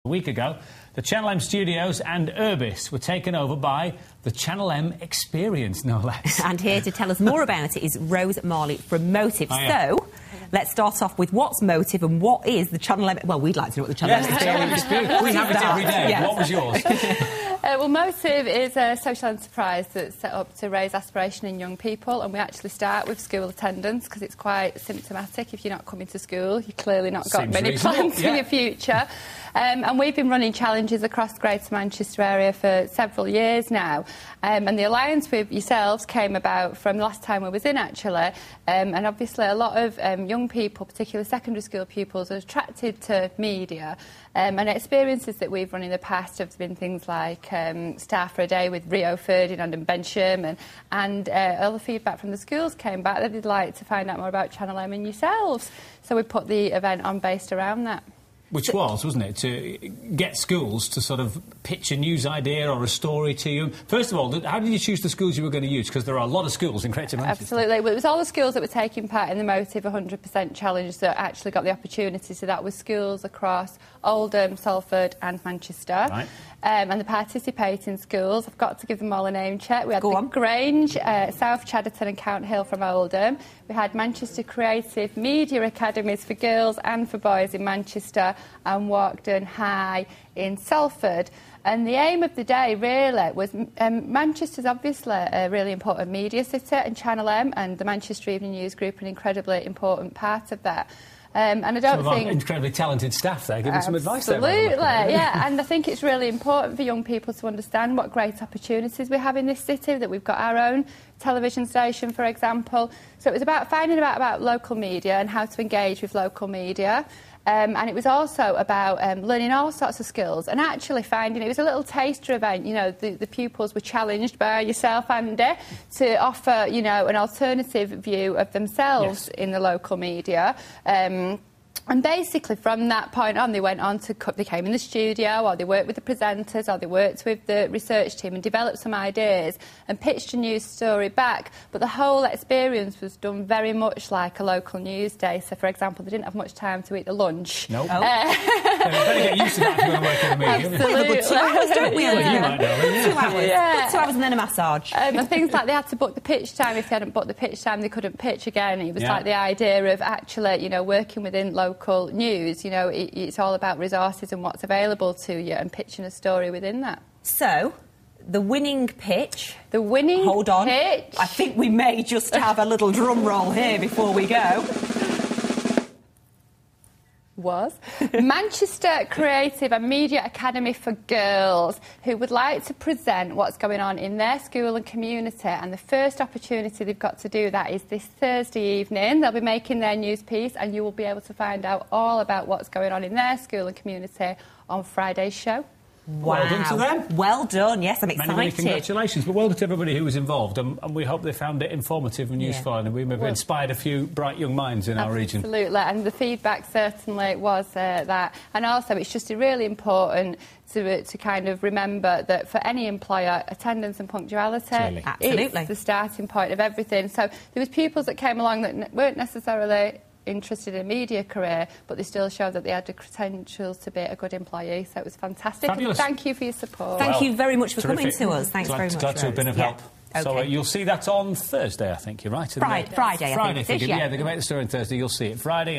A week ago, the Channel M studios and Urbis were taken over by the Channel M experience, no less. And here to tell us more about it is Rose Marley from Motive. Oh, yeah. So, let's start off with what's Motive and what is the Channel M... Well, we'd like to know what the Channel M experience is. We have it every day. Yes. What was yours? Well, Motive is a social enterprise that's set up to raise aspiration in young people, and we actually start with school attendance because it's quite symptomatic. If you're not coming to school, you've clearly not got many plans for your future. And we've been running challenges across the Greater Manchester area for several years now. And the alliance with yourselves came about from the last time we was in, actually. And obviously a lot of young people, particularly secondary school pupils, are attracted to media. And experiences that we've run in the past have been things like Star for a Day with Rio Ferdinand and Ben Sherman. And all the feedback from the schools came back that they'd like to find out more about Channel M and yourselves. So we put the event on based around that. Which was, wasn't it, to get schools to sort of pitch a news idea or a story to you. First of all, how did you choose the schools you were going to use? Because there are a lot of schools in Greater Manchester. Absolutely. Well, it was all the schools that were taking part in the Motive 100% challenge that actually got the opportunity. So that was schools across Oldham, Salford and Manchester. Right. And the participating schools, I've got to give them all a name check. We had Grange, South Chadderton and Count Hill from Oldham. We had Manchester Creative Media Academies for girls and for boys in Manchester, and Walkden High in Salford. And the aim of the day, really, was Manchester's obviously a really important media city, and Channel M and the Manchester Evening News Group are an incredibly important part of that. And I don't think... incredibly talented staff there giving some advice there. Absolutely, yeah. And I think it's really important for young people to understand what great opportunities we have in this city, that we've got our own television station, for example. So it was about finding out about local media and how to engage with local media. And it was also about learning all sorts of skills and actually finding... It was a little taster event, you know, the pupils were challenged by yourself, Andy, to offer, you know, an alternative view of themselves in the local media. And basically, from that point on, they went on to... They came in the studio, or they worked with the presenters, or they worked with the research team and developed some ideas and pitched a news story back. But the whole experience was done very much like a local news day. So, for example, they didn't have much time to eat the lunch. No. Nope. Better get used to that if you're going to work in the media. Absolutely. We have a good 2 hours, don't we? Well, you might know. 2 hours. Yeah. 2 hours and then a massage. And things like they had to book the pitch time. If they hadn't booked the pitch time, they couldn't pitch again. It was like the idea of actually, you know, working within local news, you know, it's all about resources and what's available to you and pitching a story within that. So, the winning pitch... The winning Hold on. pitch... I think we may just have a little drum roll here before we go. Was Manchester Creative and Media Academy for Girls, who would like to present what's going on in their school and community, and the first opportunity they've got to do that is this Thursday evening. They'll be making their news piece, and you will be able to find out all about what's going on in their school and community on Friday's show. Wow. Well done to them. Well done, yes, I'm excited. Many congratulations. But well done to everybody who was involved, and we hope they found it informative and useful, and we may have inspired a few bright young minds in our region. Absolutely, and the feedback certainly was that. And also, it's just really important to kind of remember that for any employer, attendance and punctuality is the starting point of everything. So there was pupils that came along that weren't necessarily interested in a media career, but they still showed that they had the credentials to be a good employee, so it was fantastic. Fabulous. And thank you for your support. Thank you very much for coming to us. Thanks very much, Glad to have been of help. Okay. So you'll see that on Thursday, I think you're right. Friday, I think. Yeah, they're going to make the story on Thursday, you'll see it Friday.